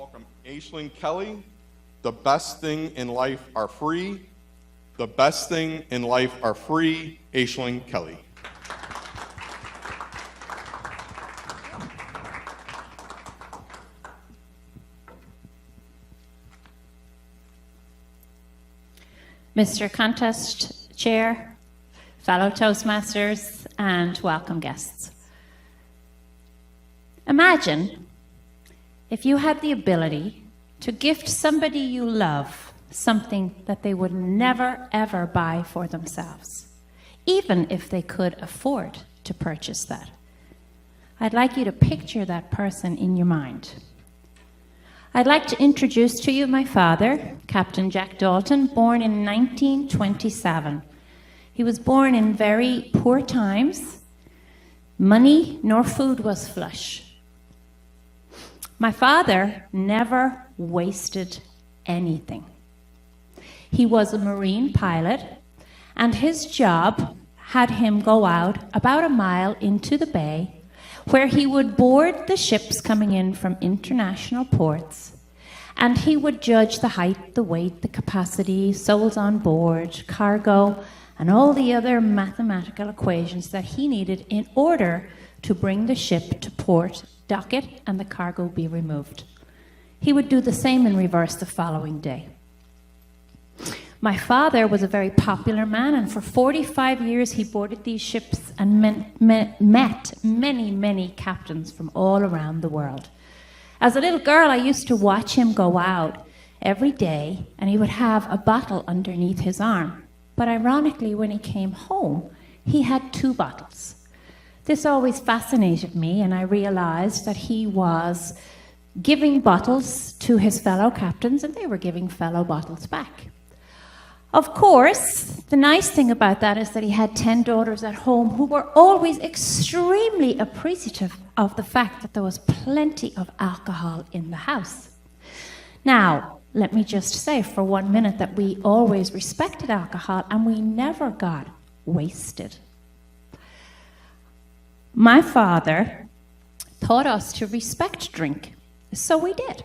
Welcome Aishling Kelly. The best thing in life are free. The best thing in life are free. Aishling Kelly. Mr. Contest Chair, fellow Toastmasters, and welcome guests. Imagine if you had the ability to gift somebody you love something that they would never, ever buy for themselves, even if they could afford to purchase that. I'd like you to picture that person in your mind. I'd like to introduce to you my father, Captain Jack Dalton, born in 1927. He was born in very poor times. Money nor food was flush. My father never wasted anything. He was a marine pilot, and his job had him go out about a mile into the bay, where he would board the ships coming in from international ports, and he would judge the height, the weight, the capacity, souls on board, cargo, and all the other mathematical equations that he needed in order to bring the ship to port, dock it, and the cargo be removed. He would do the same in reverse the following day. My father was a very popular man, and for 45 years he boarded these ships and met many, many captains from all around the world. As a little girl, I used to watch him go out every day, and he would have a bottle underneath his arm. But ironically, when he came home, he had 2 bottles. This always fascinated me, and I realized that he was giving bottles to his fellow captains, and they were giving fellow bottles back. Of course, the nice thing about that is that he had 10 daughters at home who were always extremely appreciative of the fact that there was plenty of alcohol in the house. Now, let me just say for 1 minute that we always respected alcohol and we never got wasted. My father taught us to respect drink, so we did.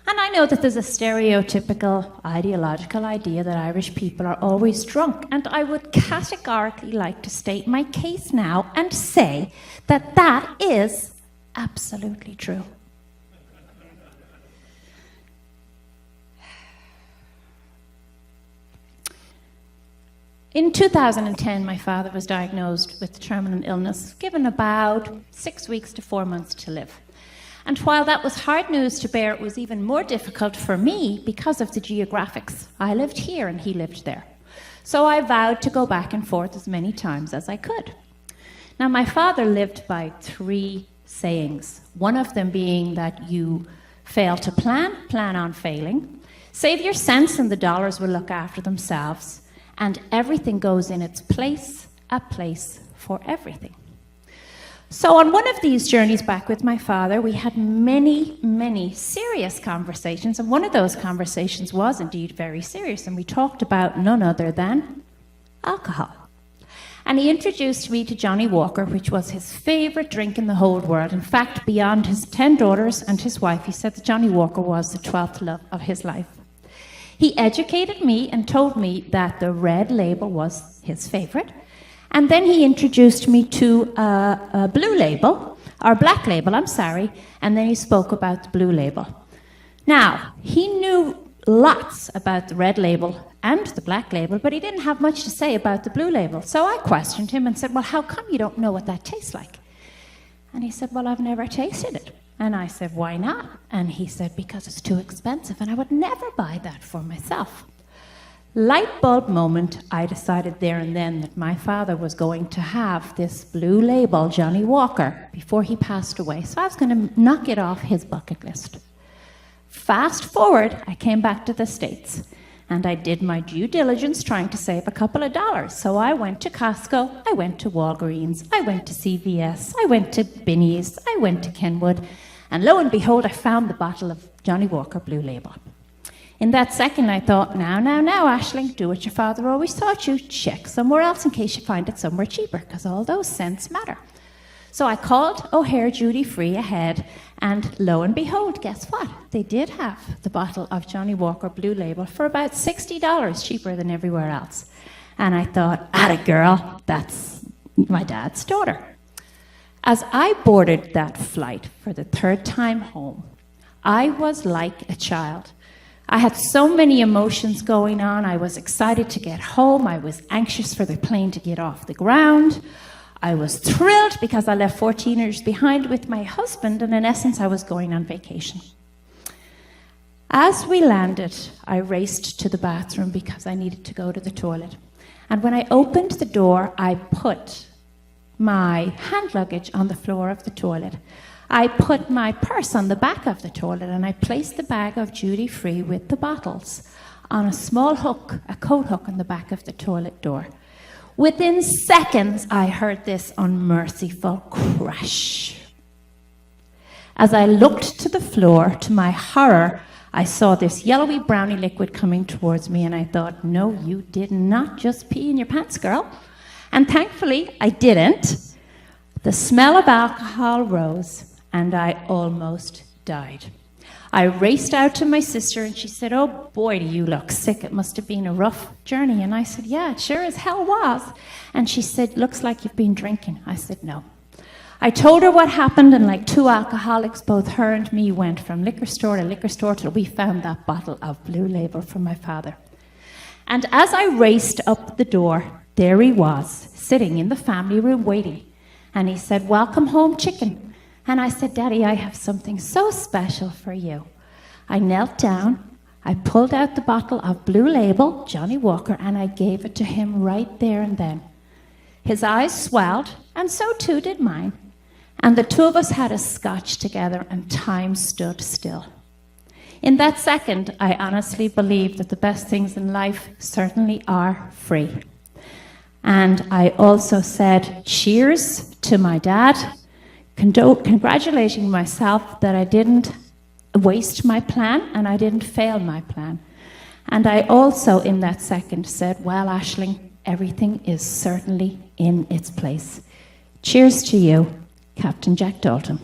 And I know that there's a stereotypical ideological idea that Irish people are always drunk, and I would categorically like to state my case now and say that that is absolutely true. In 2010, my father was diagnosed with terminal illness, given about 6 weeks to 4 months to live. And while that was hard news to bear, it was even more difficult for me because of the geographics. I lived here and he lived there. So I vowed to go back and forth as many times as I could. Now, my father lived by 3 sayings, one of them being that you fail to plan, plan on failing, save your cents and the dollars will look after themselves, and everything goes in its place, a place for everything. So on one of these journeys back with my father, we had many, many serious conversations, and one of those conversations was indeed very serious, and we talked about none other than alcohol. And he introduced me to Johnny Walker, which was his favorite drink in the whole world. In fact, beyond his 10 daughters and his wife, he said that Johnny Walker was the 12th love of his life. He educated me and told me that the red label was his favorite. And then he introduced me to a blue label, or black label, I'm sorry, and then he spoke about the blue label. Now, he knew lots about the red label and the black label, but he didn't have much to say about the blue label. So I questioned him and said, well, how come you don't know what that tastes like? And he said, well, I've never tasted it. And I said, why not? And he said, because it's too expensive, and I would never buy that for myself. Light bulb moment, I decided there and then that my father was going to have this blue label, Johnny Walker, before he passed away. So I was going to knock it off his bucket list. Fast forward, I came back to the States, and I did my due diligence trying to save a couple of dollars. So I went to Costco, I went to Walgreens, I went to CVS, I went to Binny's, I went to Kenwood, and lo and behold, I found the bottle of Johnny Walker Blue Label. In that second, I thought, now, Aishling, do what your father always taught you. Check somewhere else in case you find it somewhere cheaper, because all those cents matter. So I called O'Hare Duty Free ahead, and lo and behold, guess what? They did have the bottle of Johnny Walker Blue Label for about $60 cheaper than everywhere else. And I thought, atta girl, that's my dad's daughter. As I boarded that flight for the third time home, I was like a child. I had so many emotions going on. I was excited to get home. I was anxious for the plane to get off the ground. I was thrilled because I left 14 years behind with my husband, and in essence, I was going on vacation. As we landed, I raced to the bathroom because I needed to go to the toilet. And when I opened the door, I put my hand luggage on the floor of the toilet. I put my purse on the back of the toilet, and I placed the bag of Duty Free with the bottles on a small hook, a coat hook on the back of the toilet door. Within seconds, I heard this unmerciful crash. As I looked to the floor, to my horror, I saw this yellowy browny liquid coming towards me, and I thought, no, you did not just pee in your pants, girl. And thankfully, I didn't. The smell of alcohol rose, and I almost died. I raced out to my sister, and she said, oh boy, do you look sick. It must have been a rough journey. And I said, yeah, it sure as hell was. And she said, looks like you've been drinking. I said, no. I told her what happened, and like two alcoholics, both her and me went from liquor store to liquor store till we found that bottle of Blue Label from my father. And as I raced up the door, there he was, sitting in the family room waiting. And he said, welcome home, chicken. And I said, Daddy, I have something so special for you. I knelt down, I pulled out the bottle of Blue Label, Johnny Walker, and I gave it to him right there and then. His eyes swelled, and so too did mine. And the two of us had a scotch together, and time stood still. In that second, I honestly believe that the best things in life certainly are free. And I also said, cheers to my dad, congratulating myself that I didn't waste my plan and I didn't fail my plan. And I also, in that second, said, well, Aishling, everything is certainly in its place. Cheers to you, Captain Jack Dalton.